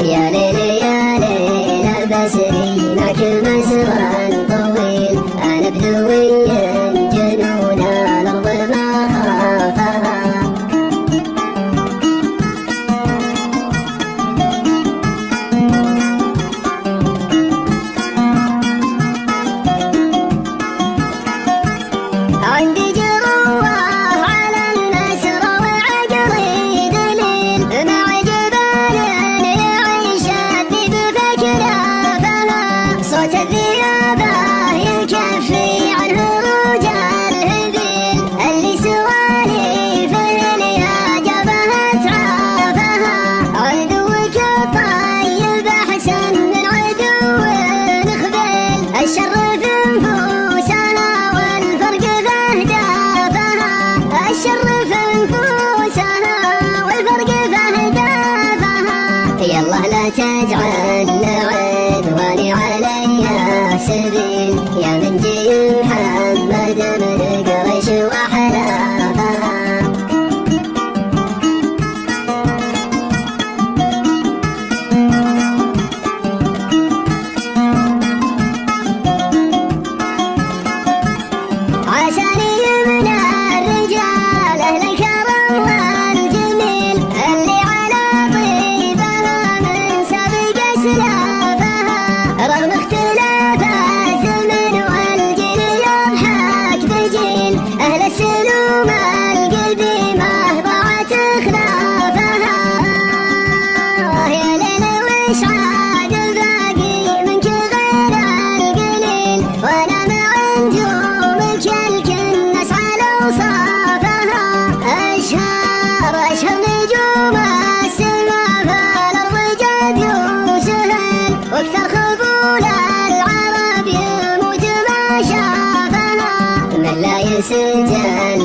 يا ليلي يا ليل البسري لك مسوى طويل، أنا بدوي جنون الأرض ما خافها. عندي جروح على النسر وعقلي دليل، مع جبال يعيش الذئب فكلافها، صوت الذئابة يكفي عنه رجال الهبيل، اللي سواليف يا جبهة تعافها. عدوك الطيب أحسن من عدو نخبل، الشر في نفوسنا والفرق في أهدافها، الشر في نفوسنا والفرق في أهدافها. يالله لا تجعل عدواني علي سبيل، يا من جي محمد من قريش وحلافها. عشاني من الرجال أهل الكرم والجميل، اللي على طيبها من سابق أسلافها، رغم اختلاف الزمن والجيل يضحك بجيل، أهل السلوم القديمة ضاعت خلافها. يا ليل وش عاد باقي منك غير القليل، وأنا مع نجومك الكنس على أوصافها. أشهر نجوم السما في الأرض جد يسهل، واكثر خبول العرب يموت ما شافها. من لا يسجل